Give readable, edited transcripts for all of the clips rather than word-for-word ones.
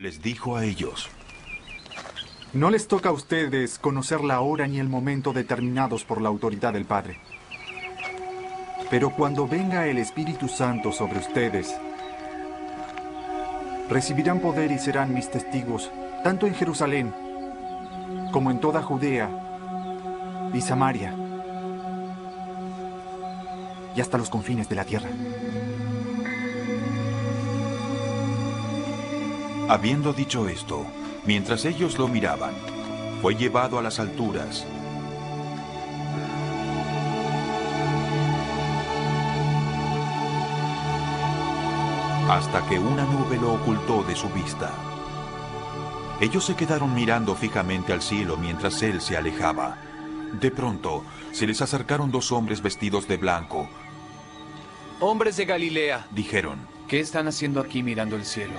Les dijo a ellos: No les toca a ustedes conocer la hora ni el momento determinados por la autoridad del Padre. Pero cuando venga el Espíritu Santo sobre ustedes, recibirán poder y serán mis testigos, tanto en Jerusalén como en toda Judea y Samaria y hasta los confines de la tierra. Habiendo dicho esto, mientras ellos lo miraban, fue llevado a las alturas. Hasta que una nube lo ocultó de su vista. Ellos se quedaron mirando fijamente al cielo mientras él se alejaba. De pronto, se les acercaron dos hombres vestidos de blanco. Hombres de Galilea, Dijeron: ¿qué están haciendo aquí mirando el cielo?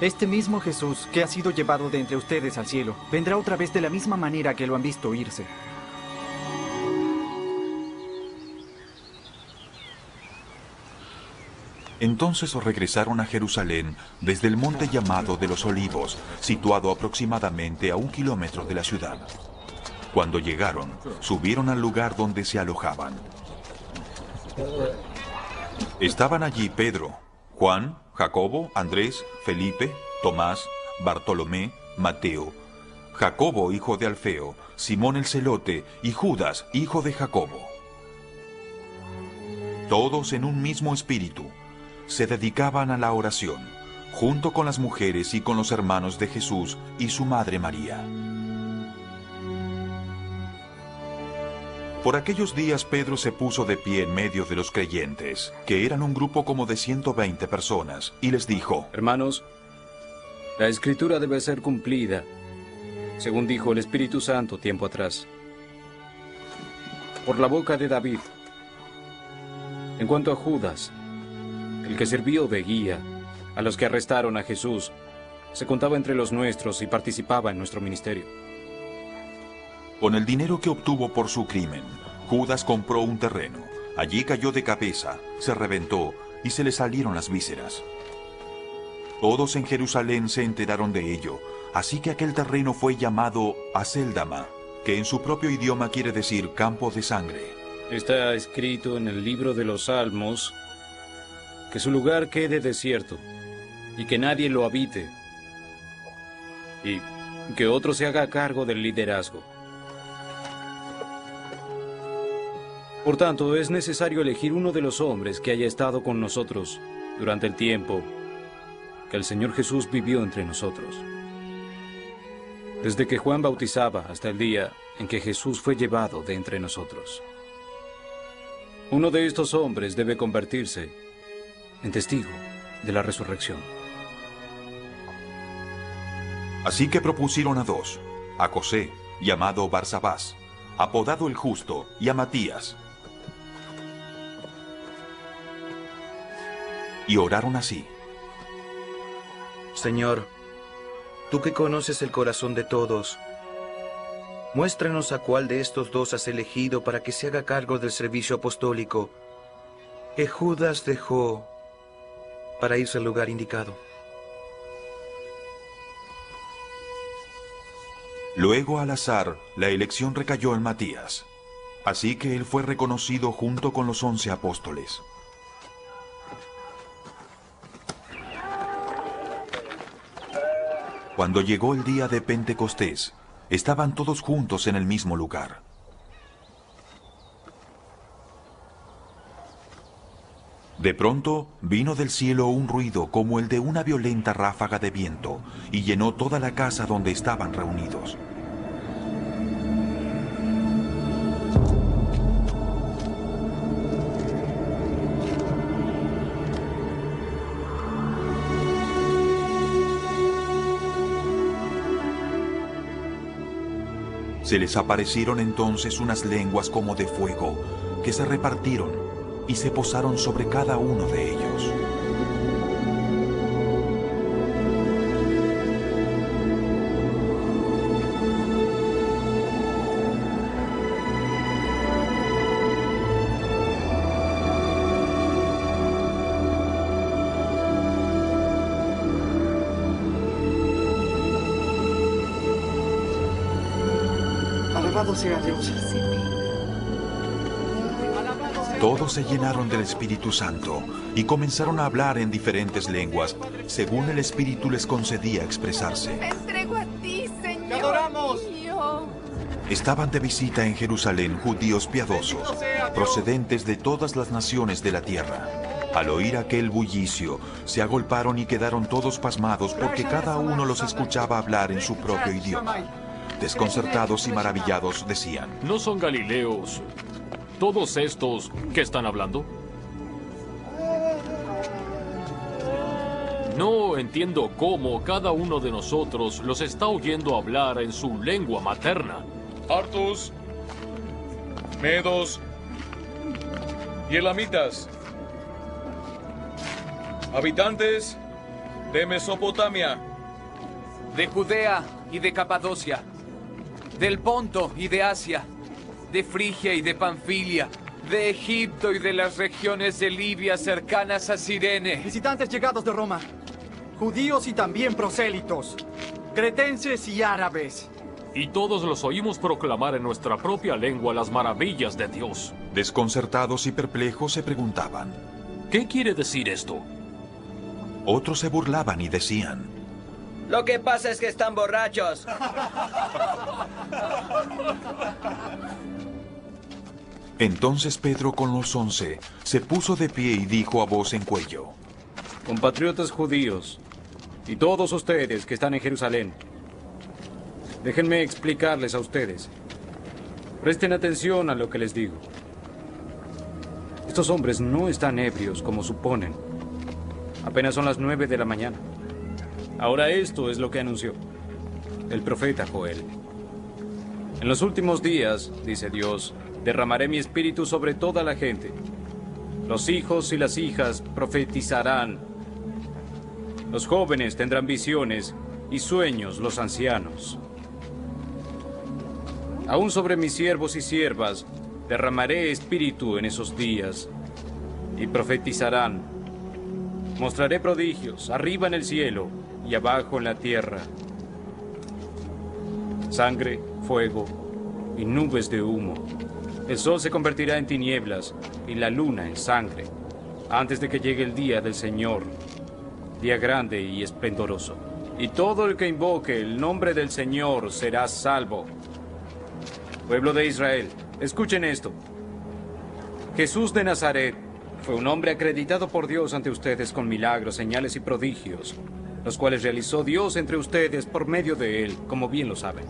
Este mismo Jesús, que ha sido llevado de entre ustedes al cielo, vendrá otra vez de la misma manera que lo han visto irse. Entonces regresaron a Jerusalén desde el monte llamado de los Olivos, situado aproximadamente a 1 kilómetro de la ciudad. Cuando llegaron, subieron al lugar donde se alojaban. Estaban allí Pedro, Juan, Jacobo, Andrés, Felipe, Tomás, Bartolomé, Mateo, Jacobo, hijo de Alfeo, Simón el Celote y Judas, hijo de Jacobo. Todos en un mismo espíritu se dedicaban a la oración, junto con las mujeres y con los hermanos de Jesús y su madre María. Por aquellos días Pedro se puso de pie en medio de los creyentes, que eran un grupo como de 120 personas, y les dijo: Hermanos, la Escritura debe ser cumplida, según dijo el Espíritu Santo tiempo atrás, por la boca de David. En cuanto a Judas, el que sirvió de guía a los que arrestaron a Jesús, se contaba entre los nuestros y participaba en nuestro ministerio. Con el dinero que obtuvo por su crimen, Judas compró un terreno. Allí cayó de cabeza, se reventó y se le salieron las vísceras. Todos en Jerusalén se enteraron de ello, así que aquel terreno fue llamado Acéldama, que en su propio idioma quiere decir campo de sangre. Está escrito en el libro de los Salmos que su lugar quede desierto y que nadie lo habite y que otro se haga cargo del liderazgo. Por tanto, es necesario elegir uno de los hombres que haya estado con nosotros durante el tiempo que el Señor Jesús vivió entre nosotros. Desde que Juan bautizaba hasta el día en que Jesús fue llevado de entre nosotros. Uno de estos hombres debe convertirse en testigo de la resurrección. Así que propusieron a dos, a José, llamado Barsabás, apodado el Justo, y a Matías. Y oraron así: Señor, tú que conoces el corazón de todos, muéstranos a cuál de estos dos has elegido para que se haga cargo del servicio apostólico que Judas dejó para irse al lugar indicado. Luego, al azar, la elección recayó en Matías. Así que él fue reconocido junto con los 11 apóstoles. Cuando llegó el día de Pentecostés, estaban todos juntos en el mismo lugar. De pronto vino del cielo un ruido como el de una violenta ráfaga de viento y llenó toda la casa donde estaban reunidos. Se les aparecieron entonces unas lenguas como de fuego que se repartieron y se posaron sobre cada uno de ellos. Alabado sea Dios. Todos se llenaron del Espíritu Santo y comenzaron a hablar en diferentes lenguas, según el Espíritu les concedía expresarse. Me entrego a ti, Señor. ¡Te adoramos! Mío. Estaban de visita en Jerusalén judíos piadosos, procedentes de todas las naciones de la tierra. Al oír aquel bullicio, se agolparon y quedaron todos pasmados porque cada uno los escuchaba hablar en su propio idioma. Desconcertados y maravillados decían: ¿No son galileos todos estos que están hablando? No entiendo cómo cada uno de nosotros los está oyendo hablar en su lengua materna. Partos, medos y elamitas, habitantes de Mesopotamia, De Judea y de Capadocia, del Ponto y de Asia, de Frigia y de Panfilia, de Egipto y de las regiones de Libia cercanas a Cirene. Visitantes llegados de Roma, judíos y también prosélitos, cretenses y árabes. Y todos los oímos proclamar en nuestra propia lengua las maravillas de Dios. Desconcertados y perplejos se preguntaban. ¿Qué quiere decir esto? Otros se burlaban y decían: Lo que pasa es que están borrachos. Entonces Pedro con los 11 se puso de pie y dijo a voz en cuello: Compatriotas judíos, y todos ustedes que están en Jerusalén, déjenme explicarles a ustedes. Presten atención a lo que les digo. Estos hombres no están ebrios como suponen. Apenas son las 9 de la mañana. Ahora esto es lo que anunció el profeta Joel. En los últimos días, dice Dios, derramaré mi espíritu sobre toda la gente. Los hijos y las hijas profetizarán. Los jóvenes tendrán visiones y sueños los ancianos. Aún sobre mis siervos y siervas derramaré espíritu en esos días y profetizarán. Mostraré prodigios arriba en el cielo y abajo en la tierra. Sangre, fuego y nubes de humo. El sol se convertirá en tinieblas y la luna en sangre, antes de que llegue el día del Señor, día grande y esplendoroso. Y todo el que invoque el nombre del Señor será salvo. Pueblo de Israel, escuchen esto. Jesús de Nazaret fue un hombre acreditado por Dios ante ustedes con milagros, señales y prodigios, los cuales realizó Dios entre ustedes por medio de él, como bien lo saben.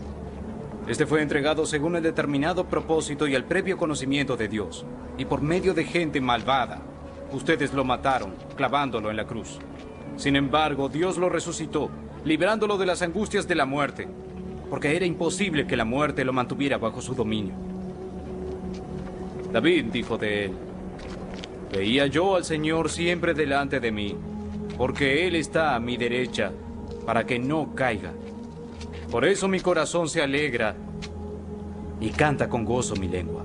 Este fue entregado según el determinado propósito y el previo conocimiento de Dios, y por medio de gente malvada. Ustedes lo mataron, clavándolo en la cruz. Sin embargo, Dios lo resucitó, librándolo de las angustias de la muerte, porque era imposible que la muerte lo mantuviera bajo su dominio. David dijo de él: veía yo al Señor siempre delante de mí, porque Él está a mi derecha, para que no caiga. Por eso mi corazón se alegra y canta con gozo mi lengua.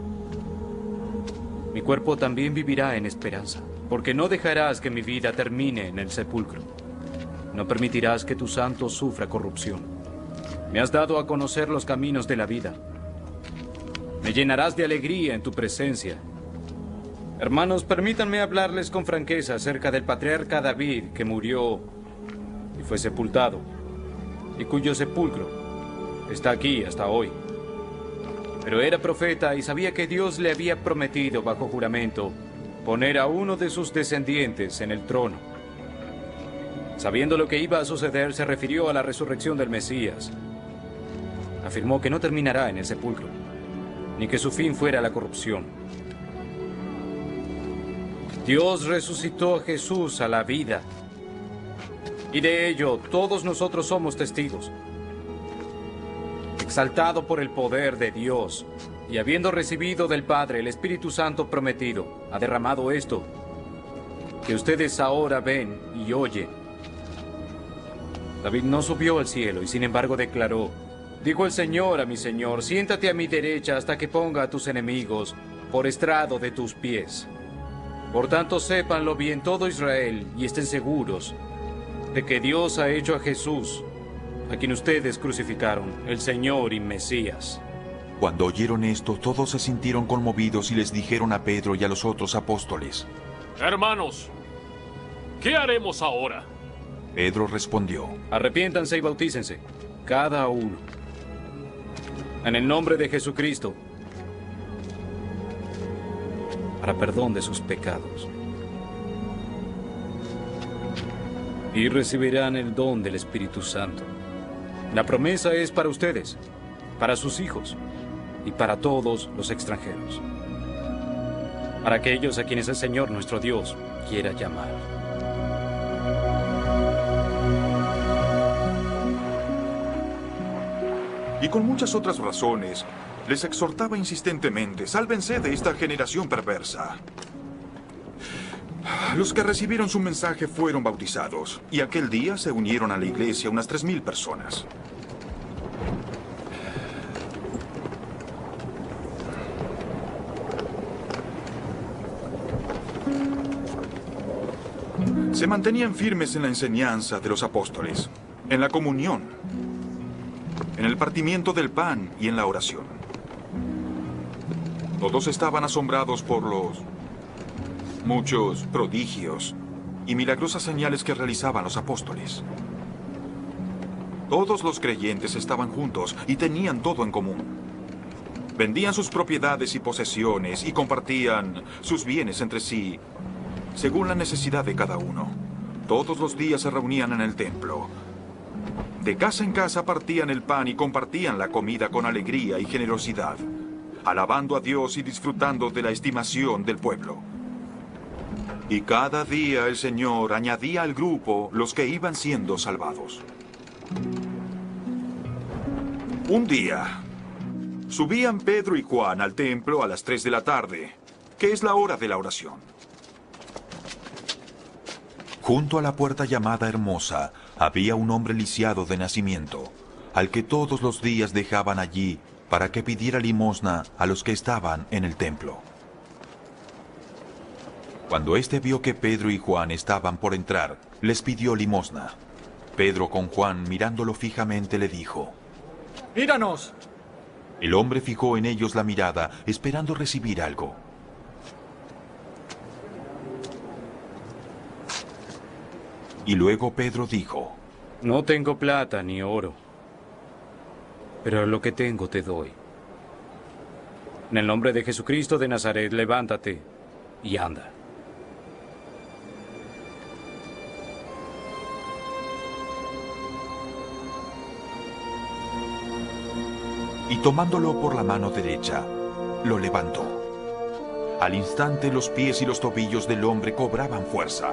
Mi cuerpo también vivirá en esperanza, porque no dejarás que mi vida termine en el sepulcro. No permitirás que tu santo sufra corrupción. Me has dado a conocer los caminos de la vida. Me llenarás de alegría en tu presencia. Hermanos, permítanme hablarles con franqueza acerca del patriarca David, que murió y fue sepultado, y cuyo sepulcro está aquí hasta hoy. Pero era profeta y sabía que Dios le había prometido bajo juramento poner a uno de sus descendientes en el trono. Sabiendo lo que iba a suceder, se refirió a la resurrección del Mesías. Afirmó que no terminará en el sepulcro, ni que su fin fuera la corrupción. Dios resucitó a Jesús a la vida, y de ello todos nosotros somos testigos. Exaltado por el poder de Dios, y habiendo recibido del Padre el Espíritu Santo prometido, ha derramado esto, que ustedes ahora ven y oyen. David no subió al cielo, y sin embargo declaró: dijo el Señor a mi Señor, siéntate a mi derecha hasta que ponga a tus enemigos por estrado de tus pies. Por tanto, sépanlo bien todo Israel y estén seguros de que Dios ha hecho a Jesús, a quien ustedes crucificaron, el Señor y Mesías. Cuando oyeron esto, todos se sintieron conmovidos y les dijeron a Pedro y a los otros apóstoles: Hermanos, ¿qué haremos ahora? Pedro respondió: Arrepiéntanse y bautícense, cada uno, en el nombre de Jesucristo, para perdón de sus pecados. Y recibirán el don del Espíritu Santo. La promesa es para ustedes, para sus hijos y para todos los extranjeros, para aquellos a quienes el Señor nuestro Dios quiera llamar. Y con muchas otras razones, les exhortaba insistentemente: sálvense de esta generación perversa. Los que recibieron su mensaje fueron bautizados, y aquel día se unieron a la iglesia unas 3,000 personas. Se mantenían firmes en la enseñanza de los apóstoles, en la comunión, en el partimiento del pan y en la oración. Todos estaban asombrados por los muchos prodigios y milagrosas señales que realizaban los apóstoles. Todos los creyentes estaban juntos y tenían todo en común. Vendían sus propiedades y posesiones y compartían sus bienes entre sí, según la necesidad de cada uno. Todos los días se reunían en el templo. De casa en casa partían el pan y compartían la comida con alegría y generosidad, alabando a Dios y disfrutando de la estimación del pueblo. Y cada día el Señor añadía al grupo los que iban siendo salvados. Un día, subían Pedro y Juan al templo a las 3 de la tarde, que es la hora de la oración. Junto a la puerta llamada Hermosa, había un hombre lisiado de nacimiento, al que todos los días dejaban allí para que pidiera limosna a los que estaban en el templo. Cuando éste vio que Pedro y Juan estaban por entrar, les pidió limosna. Pedro, con Juan mirándolo fijamente, le dijo: ¡Míranos! El hombre fijó en ellos la mirada, esperando recibir algo. Y luego Pedro dijo: No tengo plata ni oro, pero lo que tengo te doy. En el nombre de Jesucristo de Nazaret, levántate y anda. Y tomándolo por la mano derecha, lo levantó. Al instante los pies y los tobillos del hombre cobraban fuerza.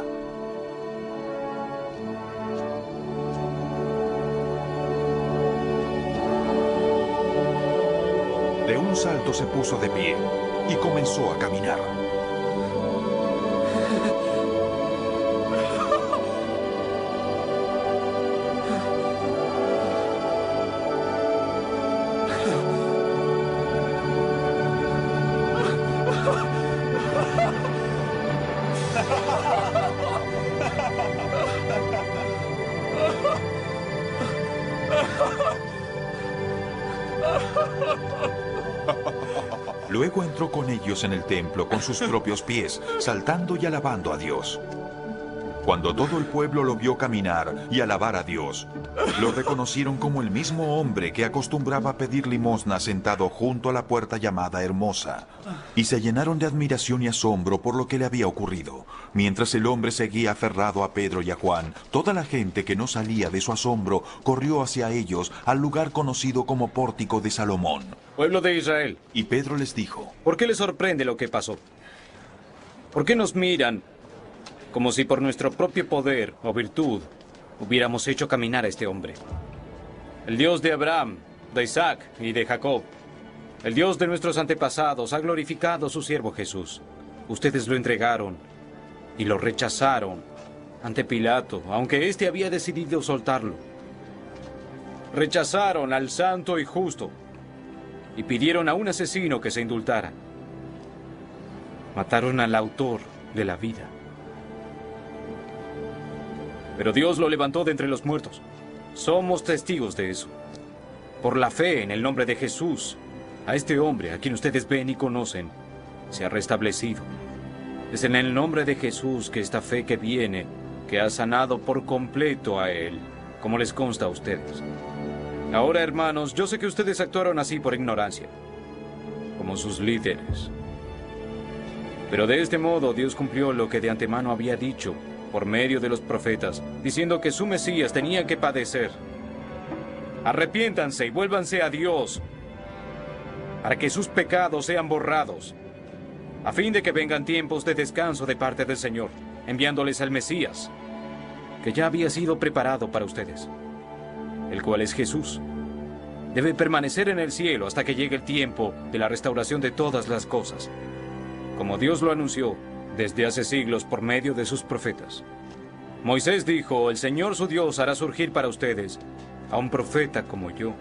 De un salto se puso de pie y comenzó a caminar. Luego entró con ellos en el templo con sus propios pies, saltando y alabando a Dios. Cuando todo el pueblo lo vio caminar y alabar a Dios, lo reconocieron como el mismo hombre que acostumbraba a pedir limosna sentado junto a la puerta llamada Hermosa, y se llenaron de admiración y asombro por lo que le había ocurrido. Mientras el hombre seguía aferrado a Pedro y a Juan, toda la gente que no salía de su asombro corrió hacia ellos al lugar conocido como Pórtico de Salomón. Pueblo de Israel. Y Pedro les dijo: ¿Por qué les sorprende lo que pasó? ¿Por qué nos miran como si por nuestro propio poder o virtud hubiéramos hecho caminar a este hombre? El Dios de Abraham, de Isaac y de Jacob, el Dios de nuestros antepasados, ha glorificado a su siervo Jesús. Ustedes lo entregaron y lo rechazaron ante Pilato, aunque éste había decidido soltarlo. Rechazaron al santo y justo y pidieron a un asesino que se indultara. Mataron al autor de la vida. Pero Dios lo levantó de entre los muertos. Somos testigos de eso. Por la fe en el nombre de Jesús, a este hombre, a quien ustedes ven y conocen, se ha restablecido. Es en el nombre de Jesús que esta fe que viene, que ha sanado por completo a él, como les consta a ustedes. Ahora, hermanos, yo sé que ustedes actuaron así por ignorancia, como sus líderes. Pero de este modo Dios cumplió lo que de antemano había dicho por medio de los profetas, diciendo que su Mesías tenía que padecer. Arrepiéntanse y vuélvanse a Dios, para que sus pecados sean borrados, a fin de que vengan tiempos de descanso de parte del Señor, enviándoles al Mesías, que ya había sido preparado para ustedes, el cual es Jesús. Debe permanecer en el cielo hasta que llegue el tiempo de la restauración de todas las cosas, como Dios lo anunció desde hace siglos por medio de sus profetas. Moisés dijo: el Señor su Dios hará surgir para ustedes a un profeta como yo,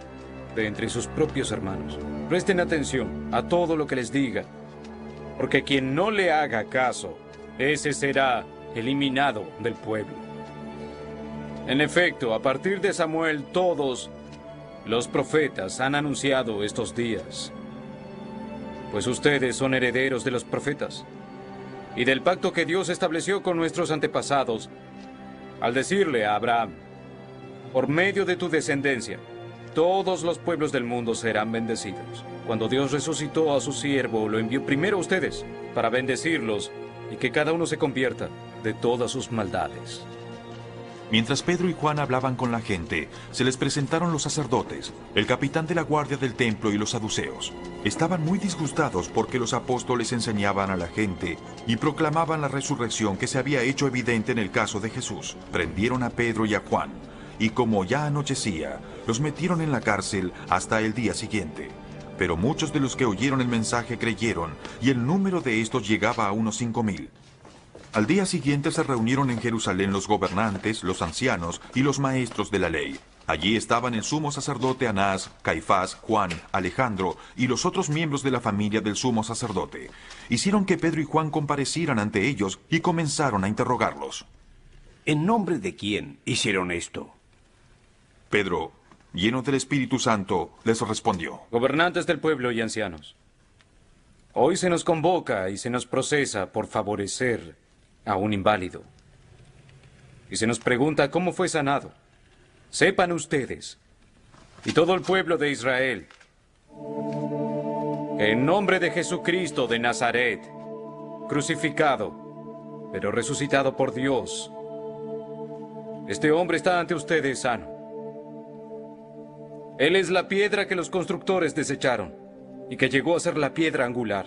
de entre sus propios hermanos. Presten atención a todo lo que les diga, porque quien no le haga caso, ese será eliminado del pueblo. En efecto, a partir de Samuel, todos los profetas han anunciado estos días, pues ustedes son herederos de los profetas y del pacto que Dios estableció con nuestros antepasados, al decirle a Abraham: por medio de tu descendencia, todos los pueblos del mundo serán bendecidos. Cuando Dios resucitó a su siervo, lo envió primero a ustedes para bendecirlos y que cada uno se convierta de todas sus maldades. Mientras Pedro y Juan hablaban con la gente, se les presentaron los sacerdotes, el capitán de la guardia del templo y los saduceos. Estaban muy disgustados porque los apóstoles enseñaban a la gente y proclamaban la resurrección que se había hecho evidente en el caso de Jesús. Prendieron a Pedro y a Juan, y como ya anochecía, los metieron en la cárcel hasta el día siguiente. Pero muchos de los que oyeron el mensaje creyeron, y el número de estos llegaba a unos 5,000. Al día siguiente se reunieron en Jerusalén los gobernantes, los ancianos y los maestros de la ley. Allí estaban el sumo sacerdote Anás, Caifás, Juan, Alejandro y los otros miembros de la familia del sumo sacerdote. Hicieron que Pedro y Juan comparecieran ante ellos y comenzaron a interrogarlos. ¿En nombre de quién hicieron esto? Pedro, lleno del Espíritu Santo, les respondió: gobernantes del pueblo y ancianos, hoy se nos convoca y se nos procesa por favorecer a un inválido. Y se nos pregunta cómo fue sanado. Sepan ustedes, y todo el pueblo de Israel, que en nombre de Jesucristo de Nazaret, crucificado, pero resucitado por Dios, este hombre está ante ustedes sano. Él es la piedra que los constructores desecharon y que llegó a ser la piedra angular,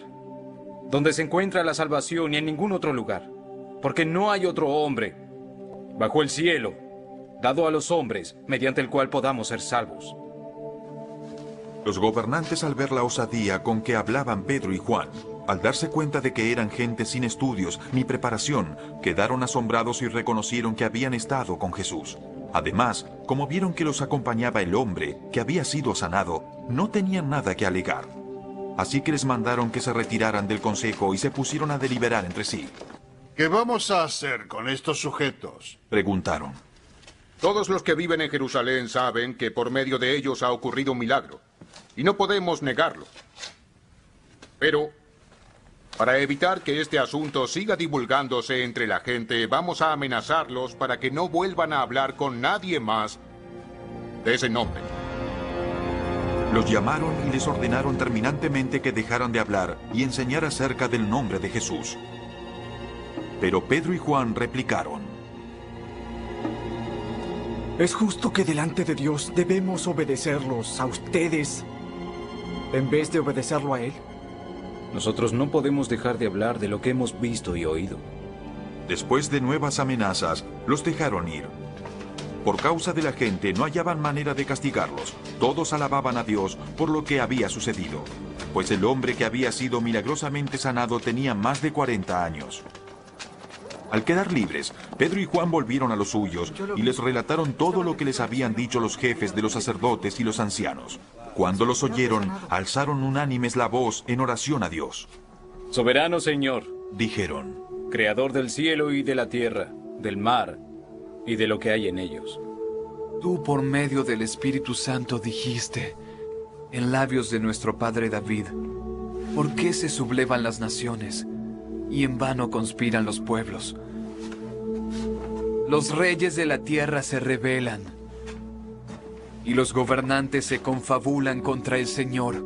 donde se encuentra la salvación y en ningún otro lugar, porque no hay otro hombre bajo el cielo dado a los hombres mediante el cual podamos ser salvos. Los gobernantes, al ver la osadía con que hablaban Pedro y Juan, al darse cuenta de que eran gente sin estudios ni preparación, quedaron asombrados y reconocieron que habían estado con Jesús. Además, como vieron que los acompañaba el hombre que había sido sanado, no tenían nada que alegar. Así que les mandaron que se retiraran del consejo y se pusieron a deliberar entre sí. ¿Qué vamos a hacer con estos sujetos?, preguntaron. Todos los que viven en Jerusalén saben que por medio de ellos ha ocurrido un milagro, y no podemos negarlo. Pero, para evitar que este asunto siga divulgándose entre la gente, vamos a amenazarlos para que no vuelvan a hablar con nadie más de ese nombre. Los llamaron y les ordenaron terminantemente que dejaran de hablar y enseñar acerca del nombre de Jesús. Pero Pedro y Juan replicaron: es justo que delante de Dios debemos obedecerlos a ustedes en vez de obedecerlo a Él. Nosotros no podemos dejar de hablar de lo que hemos visto y oído. Después de nuevas amenazas, los dejaron ir. Por causa de la gente no hallaban manera de castigarlos. Todos alababan a Dios por lo que había sucedido, pues el hombre que había sido milagrosamente sanado tenía más de 40 años. Al quedar libres, Pedro y Juan volvieron a los suyos y les relataron todo lo que les habían dicho los jefes de los sacerdotes y los ancianos. Cuando los oyeron, alzaron unánimes la voz en oración a Dios. Soberano Señor, dijeron, Creador del cielo y de la tierra, del mar y de lo que hay en ellos. Tú por medio del Espíritu Santo dijiste: en labios de nuestro padre David. ¿Por qué se sublevan las naciones y en vano conspiran los pueblos? Los reyes de la tierra se rebelan y los gobernantes se confabulan contra el Señor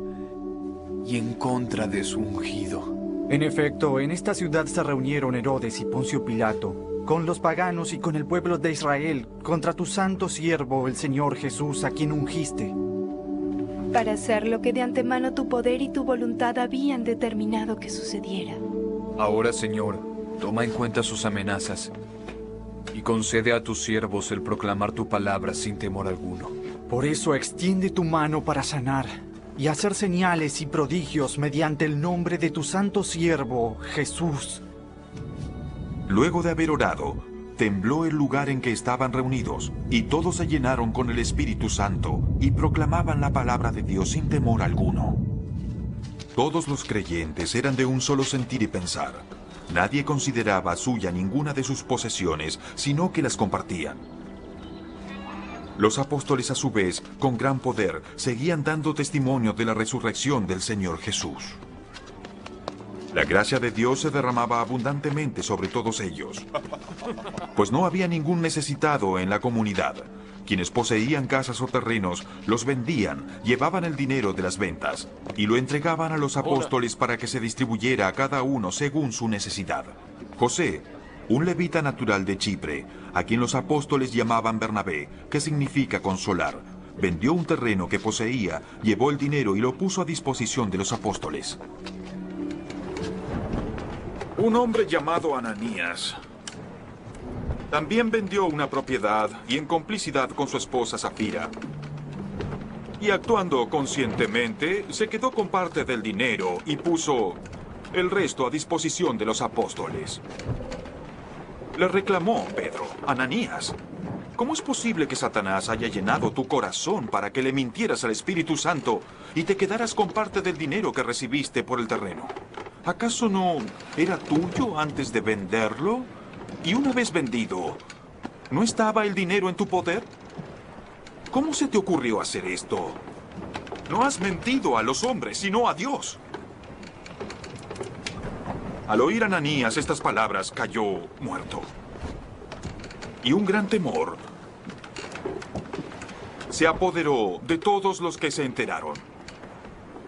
y en contra de su ungido. En efecto, en esta ciudad se reunieron Herodes y Poncio Pilato, con los paganos y con el pueblo de Israel, contra tu santo siervo, el Señor Jesús, a quien ungiste. Para hacer lo que de antemano tu poder y tu voluntad habían determinado que sucediera. Ahora, Señor, toma en cuenta sus amenazas y concede a tus siervos el proclamar tu palabra sin temor alguno. Por eso extiende tu mano para sanar y hacer señales y prodigios mediante el nombre de tu santo siervo, Jesús. Luego de haber orado, tembló el lugar en que estaban reunidos, y todos se llenaron con el Espíritu Santo, y proclamaban la palabra de Dios sin temor alguno. Todos los creyentes eran de un solo sentir y pensar. Nadie consideraba suya ninguna de sus posesiones, sino que las compartían. Los apóstoles, a su vez, con gran poder, seguían dando testimonio de la resurrección del Señor Jesús. La gracia de Dios se derramaba abundantemente sobre todos ellos, pues no había ningún necesitado en la comunidad. Quienes poseían casas o terrenos los vendían, llevaban el dinero de las ventas y lo entregaban a los apóstoles para que se distribuyera a cada uno según su necesidad. José, un levita natural de Chipre, a quien los apóstoles llamaban Bernabé, que significa consolar, vendió un terreno que poseía, llevó el dinero y lo puso a disposición de los apóstoles. Un hombre llamado Ananías también vendió una propiedad y en complicidad con su esposa Safira. Y actuando conscientemente, se quedó con parte del dinero y puso el resto a disposición de los apóstoles. Le reclamó Pedro: Ananías, ¿cómo es posible que Satanás haya llenado tu corazón para que le mintieras al Espíritu Santo y te quedaras con parte del dinero que recibiste por el terreno? ¿Acaso no era tuyo antes de venderlo? Y una vez vendido, ¿no estaba el dinero en tu poder? ¿Cómo se te ocurrió hacer esto? No has mentido a los hombres, sino a Dios. Al oír Ananías estas palabras, cayó muerto. Y un gran temor se apoderó de todos los que se enteraron.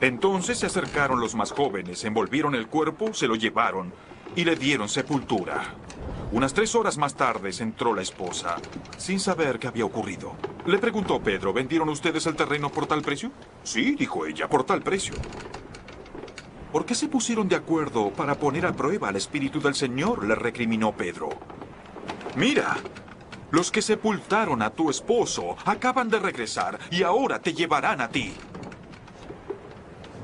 Entonces se acercaron los más jóvenes, envolvieron el cuerpo, se lo llevaron y le dieron sepultura. Unas 3 horas más tarde entró la esposa, sin saber qué había ocurrido. Le preguntó Pedro: ¿vendieron ustedes el terreno por tal precio? Sí, dijo ella, por tal precio. ¿Por qué se pusieron de acuerdo para poner a prueba al Espíritu del Señor?, le recriminó Pedro. Mira, los que sepultaron a tu esposo acaban de regresar y ahora te llevarán a ti.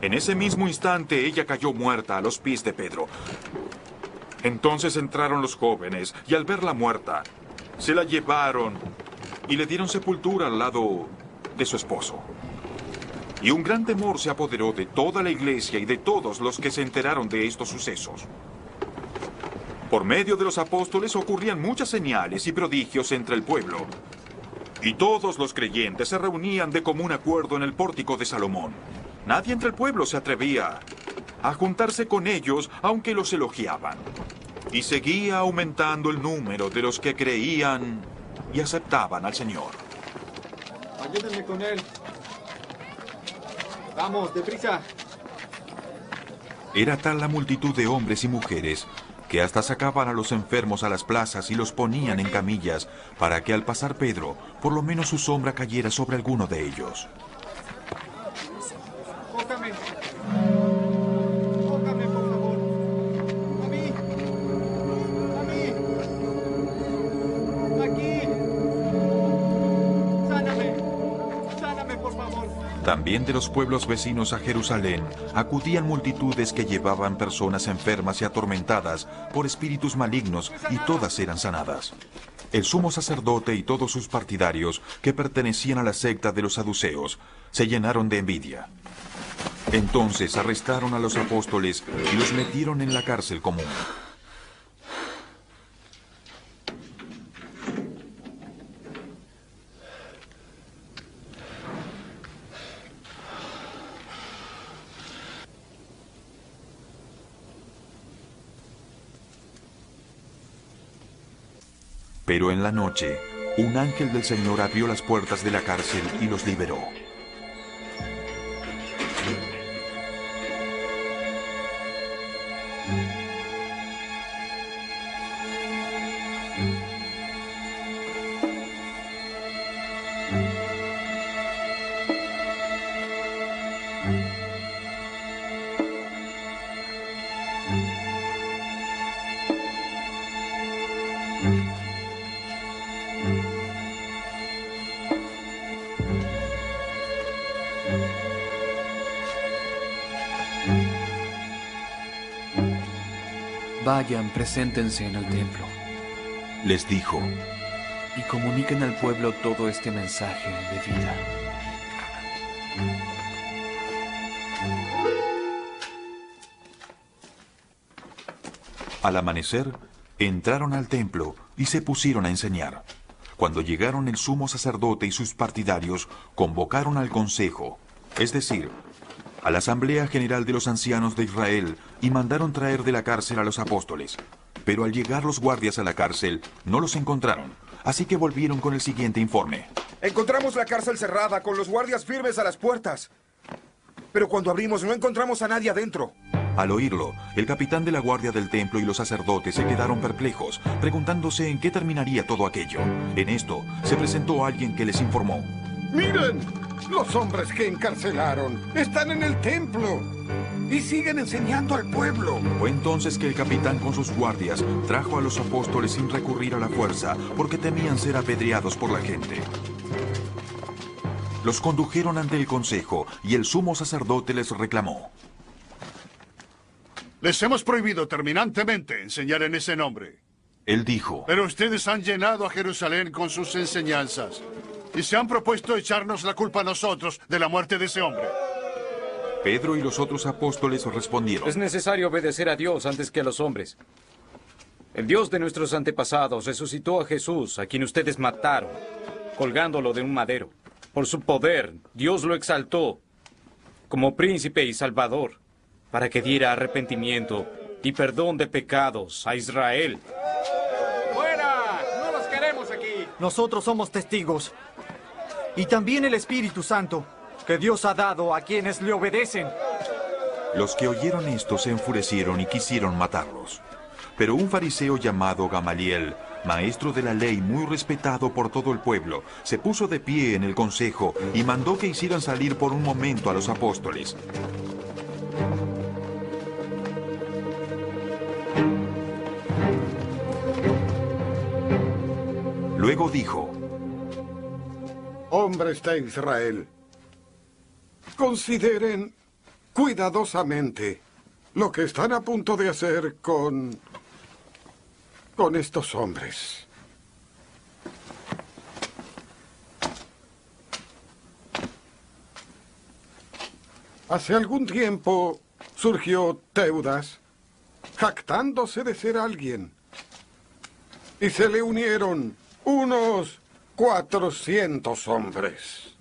En ese mismo instante ella cayó muerta a los pies de Pedro. Entonces entraron los jóvenes y al verla muerta, se la llevaron y le dieron sepultura al lado de su esposo. Y un gran temor se apoderó de toda la iglesia y de todos los que se enteraron de estos sucesos. Por medio de los apóstoles ocurrían muchas señales y prodigios entre el pueblo. Y todos los creyentes se reunían de común acuerdo en el pórtico de Salomón. Nadie entre el pueblo se atrevía a juntarse con ellos, aunque los elogiaban. Y seguía aumentando el número de los que creían y aceptaban al Señor. Ayúdenme con él. Vamos, deprisa. Era tal la multitud de hombres y mujeres que hasta sacaban a los enfermos a las plazas y los ponían en camillas para que al pasar Pedro, por lo menos su sombra cayera sobre alguno de ellos. Tócame. Tócame, por favor. A mí. A mí. Aquí. Sáname. Sáname, por favor. También de los pueblos vecinos a Jerusalén acudían multitudes que llevaban personas enfermas y atormentadas por espíritus malignos, y todas eran sanadas. El sumo sacerdote y todos sus partidarios, que pertenecían a la secta de los saduceos, se llenaron de envidia. Entonces arrestaron a los apóstoles y los metieron en la cárcel común. Pero en la noche, un ángel del Señor abrió las puertas de la cárcel y los liberó. Vayan, preséntense en el templo. Les dijo. Y comuniquen al pueblo todo este mensaje de vida. Al amanecer, entraron al templo y se pusieron a enseñar. Cuando llegaron el sumo sacerdote y sus partidarios, convocaron al consejo, es decir, a la Asamblea General de los Ancianos de Israel, y mandaron traer de la cárcel a los apóstoles. Pero al llegar los guardias a la cárcel, no los encontraron, así que volvieron con el siguiente informe. Encontramos la cárcel cerrada, con los guardias firmes a las puertas. Pero cuando abrimos no encontramos a nadie adentro. Al oírlo, el capitán de la guardia del templo y los sacerdotes se quedaron perplejos, preguntándose en qué terminaría todo aquello. En esto, se presentó alguien que les informó. ¡Miren! Los hombres que encarcelaron están en el templo y siguen enseñando al pueblo. Fue entonces que el capitán con sus guardias trajo a los apóstoles sin recurrir a la fuerza, porque temían ser apedreados por la gente. Los condujeron ante el consejo y el sumo sacerdote les reclamó. Les hemos prohibido terminantemente enseñar en ese nombre. Él dijo. Pero ustedes han llenado a Jerusalén con sus enseñanzas y se han propuesto echarnos la culpa a nosotros de la muerte de ese hombre. Pedro y los otros apóstoles respondieron. Es necesario obedecer a Dios antes que a los hombres. El Dios de nuestros antepasados resucitó a Jesús, a quien ustedes mataron, colgándolo de un madero. Por su poder, Dios lo exaltó como príncipe y salvador, para que diera arrepentimiento y perdón de pecados a Israel. ¡Fuera! ¡No los queremos aquí! Nosotros somos testigos. Y también el Espíritu Santo, que Dios ha dado a quienes le obedecen. Los que oyeron esto se enfurecieron y quisieron matarlos. Pero un fariseo llamado Gamaliel, maestro de la ley muy respetado por todo el pueblo, se puso de pie en el consejo y mandó que hicieran salir por un momento a los apóstoles. Luego dijo: Hombres de Israel, consideren cuidadosamente lo que están a punto de hacer con estos hombres. Hace algún tiempo surgió Teudas, jactándose de ser alguien, y se le unieron unos 400 hombres.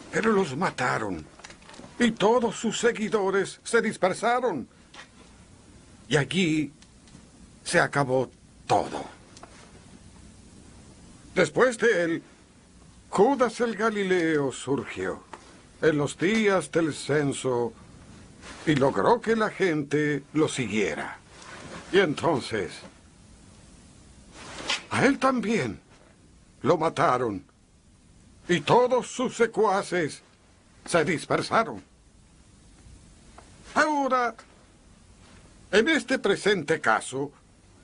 Pero los mataron, y todos sus seguidores se dispersaron. Y allí se acabó todo. Después de él, Judas el Galileo surgió en los días del censo y logró que la gente lo siguiera. Y entonces, a él también lo mataron, y todos sus secuaces se dispersaron. Ahora, en este presente caso,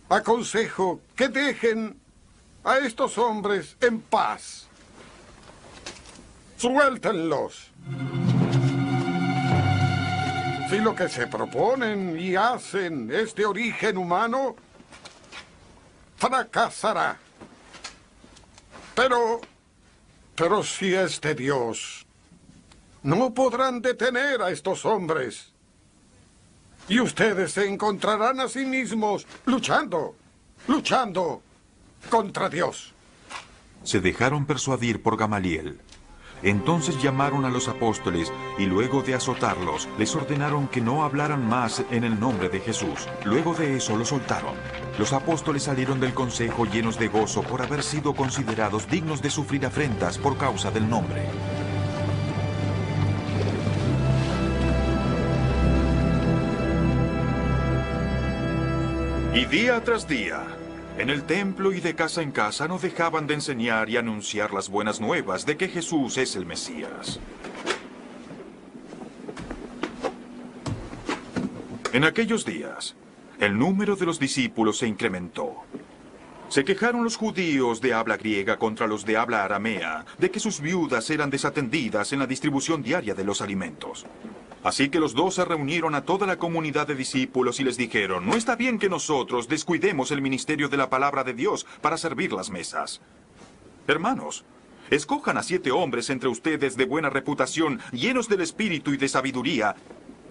aconsejo que dejen a estos hombres en paz. Suéltenlos. Si lo que se proponen y hacen es de origen humano, fracasará. Pero si es de Dios, no podrán detener a estos hombres. Y ustedes se encontrarán a sí mismos luchando contra Dios. Se dejaron persuadir por Gamaliel. Entonces llamaron a los apóstoles y luego de azotarlos, les ordenaron que no hablaran más en el nombre de Jesús. Luego de eso los soltaron. Los apóstoles salieron del consejo llenos de gozo por haber sido considerados dignos de sufrir afrentas por causa del nombre. Y día tras día, en el templo y de casa en casa no dejaban de enseñar y anunciar las buenas nuevas de que Jesús es el Mesías. En aquellos días, el número de los discípulos se incrementó. Se quejaron los judíos de habla griega contra los de habla aramea de que sus viudas eran desatendidas en la distribución diaria de los alimentos. Así que los 12 reunieron a toda la comunidad de discípulos y les dijeron, no está bien que nosotros descuidemos el ministerio de la palabra de Dios para servir las mesas. Hermanos, escojan a 7 hombres entre ustedes de buena reputación, llenos del espíritu y de sabiduría,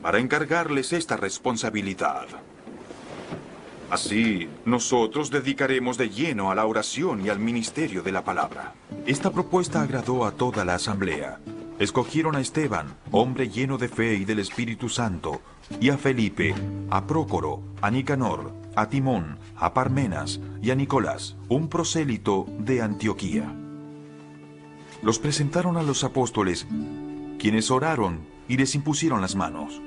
para encargarles esta responsabilidad. Así, nosotros dedicaremos de lleno a la oración y al ministerio de la palabra. Esta propuesta agradó a toda la asamblea. Escogieron a Esteban, hombre lleno de fe y del Espíritu Santo, y a Felipe, a Prócoro, a Nicanor, a Timón, a Parmenas y a Nicolás, un prosélito de Antioquía. Los presentaron a los apóstoles, quienes oraron y les impusieron las manos.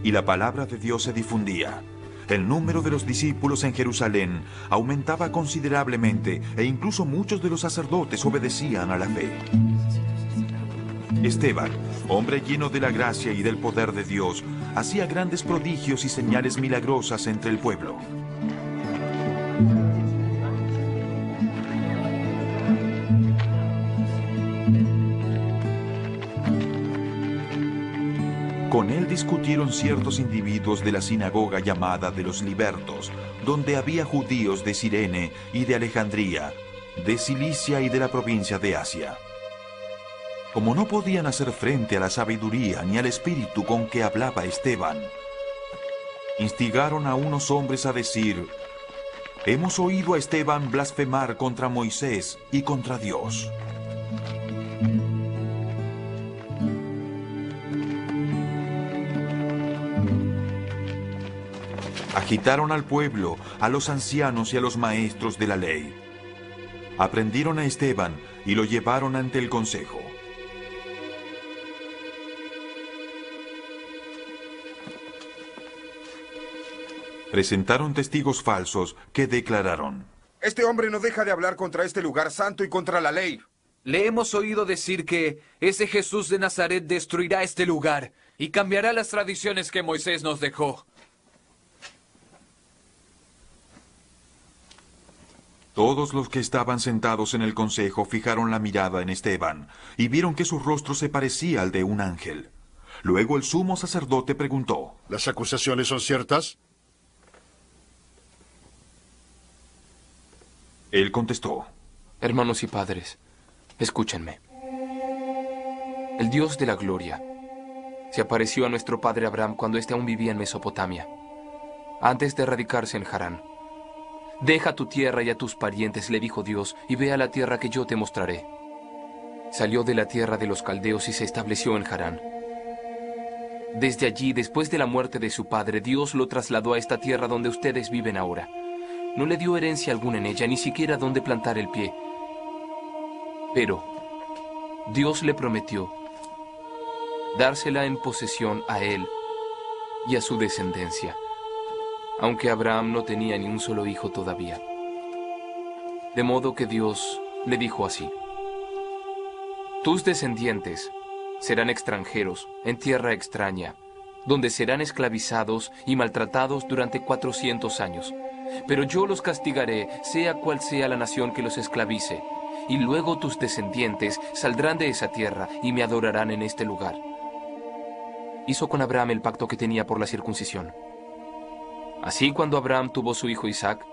Y la palabra de Dios se difundía. El número de los discípulos en Jerusalén aumentaba considerablemente e incluso muchos de los sacerdotes obedecían a la fe. Esteban, hombre lleno de la gracia y del poder de Dios, hacía grandes prodigios y señales milagrosas entre el pueblo. Con él discutieron ciertos individuos de la sinagoga llamada de los Libertos, donde había judíos de Cirene y de Alejandría, de Cilicia y de la provincia de Asia. Como no podían hacer frente a la sabiduría ni al espíritu con que hablaba Esteban, instigaron a unos hombres a decir, hemos oído a Esteban blasfemar contra Moisés y contra Dios. Agitaron al pueblo, a los ancianos y a los maestros de la ley. Aprendieron a Esteban y lo llevaron ante el consejo. Presentaron testigos falsos que declararon, este hombre no deja de hablar contra este lugar santo y contra la ley. Le hemos oído decir que ese Jesús de Nazaret destruirá este lugar y cambiará las tradiciones que Moisés nos dejó. Todos los que estaban sentados en el consejo fijaron la mirada en Esteban y vieron que su rostro se parecía al de un ángel. Luego el sumo sacerdote preguntó, ¿las acusaciones son ciertas? Él contestó, hermanos y padres, escúchenme. El Dios de la gloria se apareció a nuestro padre Abraham cuando éste aún vivía en Mesopotamia, antes de radicarse en Harán. Deja tu tierra y a tus parientes, le dijo Dios, y ve a la tierra que yo te mostraré. Salió de la tierra de los caldeos y se estableció en Harán. Desde allí, después de la muerte de su padre, Dios lo trasladó a esta tierra donde ustedes viven ahora. No le dio herencia alguna en ella, ni siquiera donde plantar el pie. Pero Dios le prometió dársela en posesión a él y a su descendencia, aunque Abraham no tenía ni un solo hijo todavía. De modo que Dios le dijo así: tus descendientes serán extranjeros en tierra extraña, donde serán esclavizados y maltratados durante 400 años. Pero yo los castigaré, sea cual sea la nación que los esclavice, y luego tus descendientes saldrán de esa tierra y me adorarán en este lugar. Hizo con Abraham el pacto que tenía por la circuncisión. Así, cuando Abraham tuvo su hijo Isaac,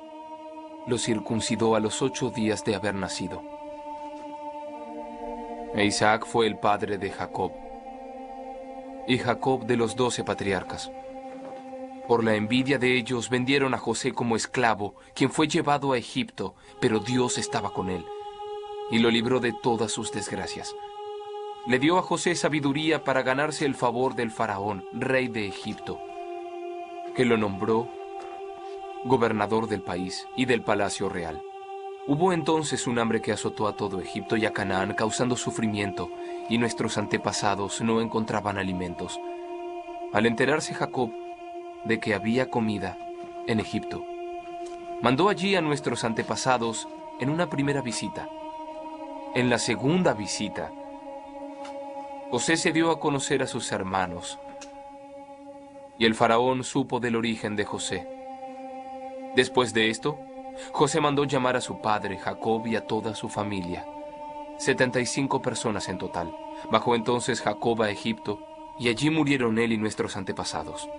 lo circuncidó a los 8 días de haber nacido. E Isaac fue el padre de Jacob, y Jacob de los 12 patriarcas. Por la envidia de ellos vendieron a José como esclavo, quien fue llevado a Egipto, pero Dios estaba con él y lo libró de todas sus desgracias. le dio a José sabiduría para ganarse el favor del faraón, rey de Egipto, que lo nombró gobernador del país y del palacio real. Hubo entonces un hambre que azotó a todo Egipto y a Canaán, causando sufrimiento, y nuestros antepasados no encontraban alimentos. Al enterarse Jacob de que había comida en Egipto, mandó allí a nuestros antepasados en una primera visita. En la segunda visita, José se dio a conocer a sus hermanos, y el faraón supo del origen de José. Después de esto, José mandó llamar a su padre, Jacob, y a toda su familia, 75 personas en total. Bajó entonces Jacob a Egipto, y allí murieron él y nuestros antepasados.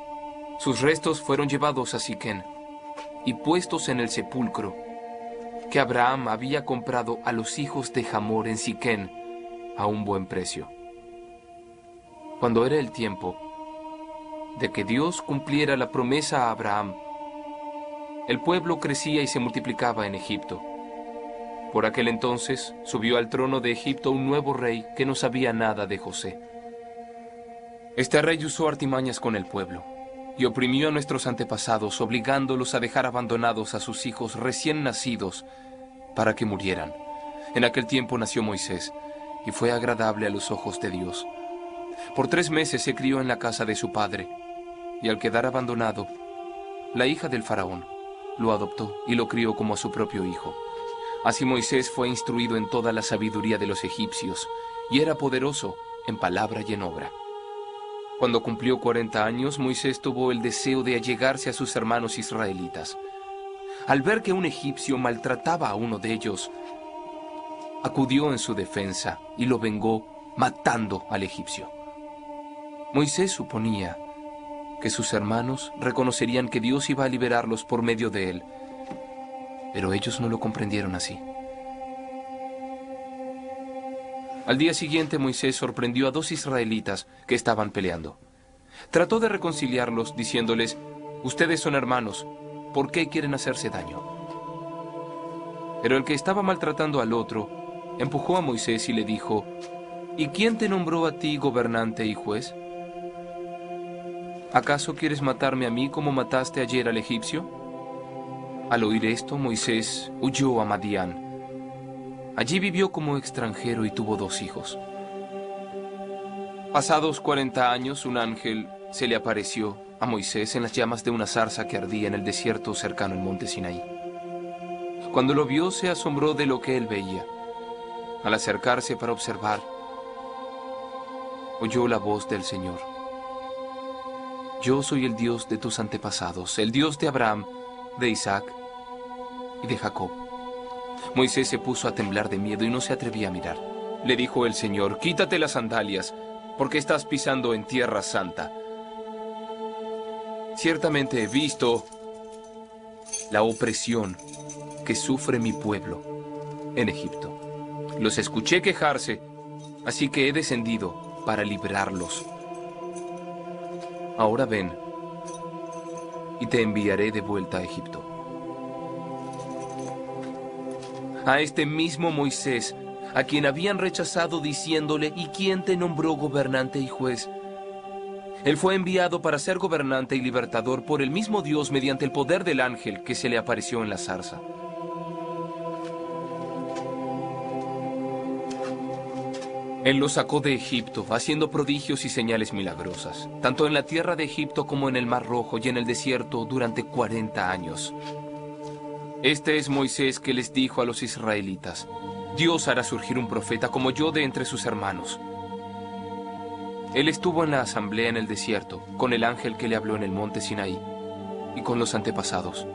Sus restos fueron llevados a Siquén y puestos en el sepulcro que Abraham había comprado a los hijos de Hamor en Siquén a un buen precio. Cuando era el tiempo de que Dios cumpliera la promesa a Abraham, el pueblo crecía y se multiplicaba en Egipto. Por aquel entonces subió al trono de Egipto un nuevo rey que no sabía nada de José. Este rey usó artimañas con el pueblo y oprimió a nuestros antepasados, obligándolos a dejar abandonados a sus hijos recién nacidos para que murieran. En aquel tiempo nació Moisés y fue agradable a los ojos de Dios. Por 3 meses se crió en la casa de su padre, y al quedar abandonado, la hija del faraón lo adoptó y lo crió como a su propio hijo. Así Moisés fue instruido en toda la sabiduría de los egipcios, y era poderoso en palabra y en obra. Cuando cumplió 40 años, Moisés tuvo el deseo de allegarse a sus hermanos israelitas. Al ver que un egipcio maltrataba a uno de ellos, acudió en su defensa y lo vengó matando al egipcio. Moisés suponía que sus hermanos reconocerían que Dios iba a liberarlos por medio de él, pero ellos no lo comprendieron así. Al día siguiente, Moisés sorprendió a 2 israelitas que estaban peleando. Trató de reconciliarlos diciéndoles: ustedes son hermanos, ¿por qué quieren hacerse daño? Pero el que estaba maltratando al otro empujó a Moisés y le dijo: ¿y quién te nombró a ti gobernante y juez? ¿Acaso quieres matarme a mí como mataste ayer al egipcio? Al oír esto, Moisés huyó a Madián. Allí vivió como extranjero y tuvo 2 hijos. Pasados 40 años, un ángel se le apareció a Moisés en las llamas de una zarza que ardía en el desierto cercano al monte Sinaí. Cuando lo vio, se asombró de lo que él veía. Al acercarse para observar, oyó la voz del Señor: yo soy el Dios de tus antepasados, el Dios de Abraham, de Isaac y de Jacob. Moisés se puso a temblar de miedo y no se atrevía a mirar. Le dijo el Señor: quítate las sandalias, porque estás pisando en tierra santa. Ciertamente he visto la opresión que sufre mi pueblo en Egipto. Los escuché quejarse, así que he descendido para librarlos. Ahora ven, y te enviaré de vuelta a Egipto. A este mismo Moisés, a quien habían rechazado diciéndole: ¿y quién te nombró gobernante y juez? Él fue enviado para ser gobernante y libertador por el mismo Dios mediante el poder del ángel que se le apareció en la zarza. Él los sacó de Egipto, haciendo prodigios y señales milagrosas, tanto en la tierra de Egipto como en el Mar Rojo y en el desierto durante 40 años. Este es Moisés que les dijo a los israelitas: Dios hará surgir un profeta como yo de entre sus hermanos. Él estuvo en la asamblea en el desierto, con el ángel que le habló en el monte Sinaí, y con los antepasados,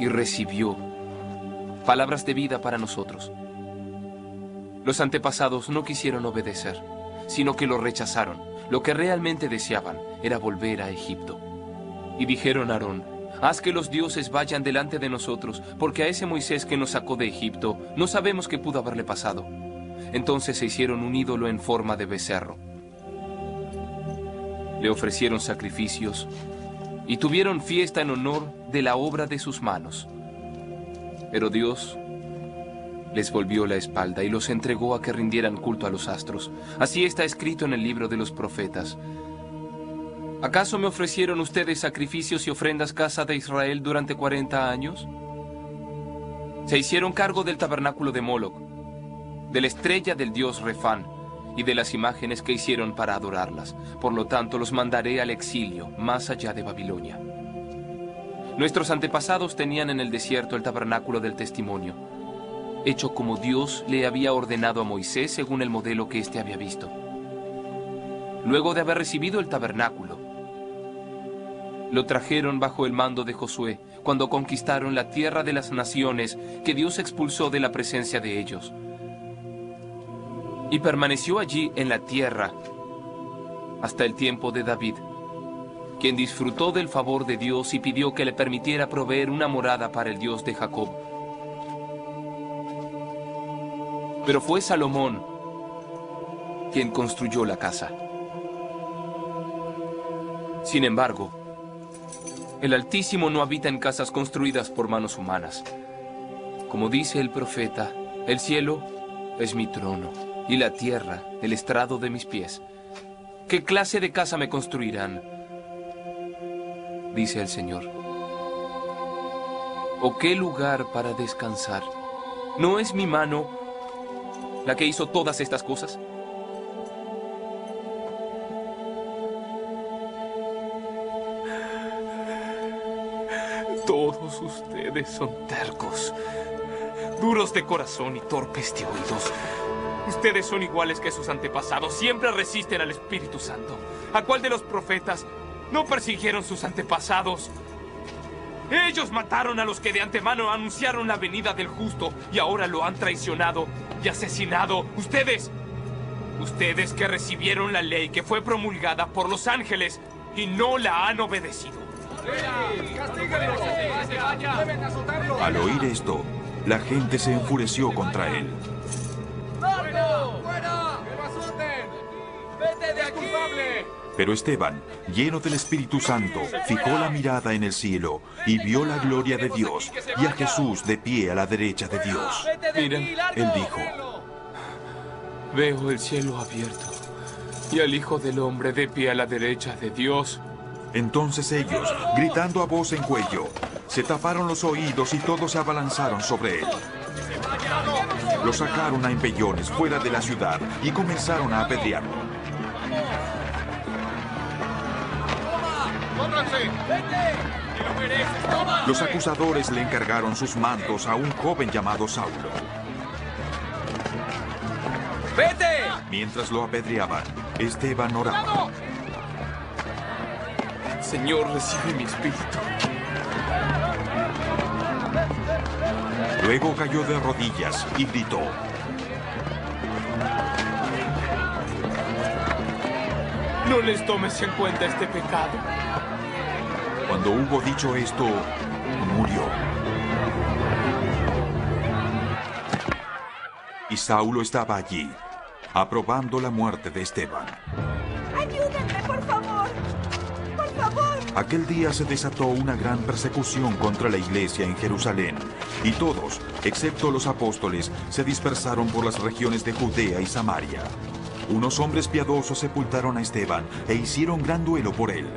y recibió palabras de vida para nosotros. Los antepasados no quisieron obedecer, sino que lo rechazaron. Lo que realmente deseaban era volver a Egipto. Y dijeron a Aarón: haz que los dioses vayan delante de nosotros, porque a ese Moisés que nos sacó de Egipto no sabemos qué pudo haberle pasado. Entonces se hicieron un ídolo en forma de becerro. Le ofrecieron sacrificios y tuvieron fiesta en honor de la obra de sus manos. Pero Dios les volvió la espalda y los entregó a que rindieran culto a los astros. Así está escrito en el libro de los profetas. ¿Acaso me ofrecieron ustedes sacrificios y ofrendas, casa de Israel, durante 40 años? Se hicieron cargo del tabernáculo de Moloc, de la estrella del dios Refán y de las imágenes que hicieron para adorarlas. Por lo tanto, los mandaré al exilio, más allá de Babilonia. Nuestros antepasados tenían en el desierto el tabernáculo del testimonio, hecho como Dios le había ordenado a Moisés según el modelo que éste había visto. Luego de haber recibido el tabernáculo, lo trajeron bajo el mando de Josué, cuando conquistaron la tierra de las naciones que Dios expulsó de la presencia de ellos. Y permaneció allí en la tierra hasta el tiempo de David, quien disfrutó del favor de Dios y pidió que le permitiera proveer una morada para el Dios de Jacob. Pero fue Salomón quien construyó la casa. Sin embargo, el Altísimo no habita en casas construidas por manos humanas. Como dice el profeta, el cielo es mi trono y la tierra el estrado de mis pies. ¿Qué clase de casa me construirán?, dice el Señor. ¿O qué lugar para descansar? ¿No es mi mano la que hizo todas estas cosas? Todos ustedes son tercos, duros de corazón y torpes de oídos. Ustedes son iguales que sus antepasados, siempre resisten al Espíritu Santo. ¿A cuál de los profetas no persiguieron sus antepasados? Ellos mataron a los que de antemano anunciaron la venida del justo y ahora lo han traicionado y asesinado. Ustedes que recibieron la ley que fue promulgada por los ángeles y no la han obedecido. Al oír esto, la gente se enfureció contra él. Pero Esteban, lleno del Espíritu Santo, fijó la mirada en el cielo y vio la gloria de Dios y a Jesús de pie a la derecha de Dios. Miren, él dijo: veo el cielo abierto y al Hijo del Hombre de pie a la derecha de Dios. Entonces ellos, gritando a voz en cuello, se taparon los oídos y todos se abalanzaron sobre él. Lo sacaron a empellones fuera de la ciudad y comenzaron a apedrearlo. Los acusadores le encargaron sus mantos a un joven llamado Saulo. ¡Vete! Mientras lo apedreaban, Esteban oraba: Señor, recibe mi espíritu. Luego cayó de rodillas y gritó: No les tomes en cuenta este pecado. Cuando hubo dicho esto, murió. Y Saulo estaba allí, aprobando la muerte de Esteban. ¡Ayúdenme, por favor! ¡Por favor! Aquel día se desató una gran persecución contra la iglesia en Jerusalén, y todos, excepto los apóstoles, se dispersaron por las regiones de Judea y Samaria. Unos hombres piadosos sepultaron a Esteban e hicieron gran duelo por él.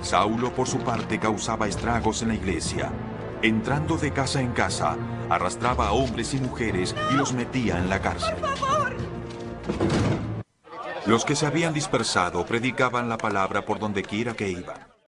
Saulo, por su parte, causaba estragos en la iglesia. Entrando de casa en casa, arrastraba a hombres y mujeres y los metía en la cárcel. ¡Por favor! Los que se habían dispersado predicaban la palabra por donde quiera que iban.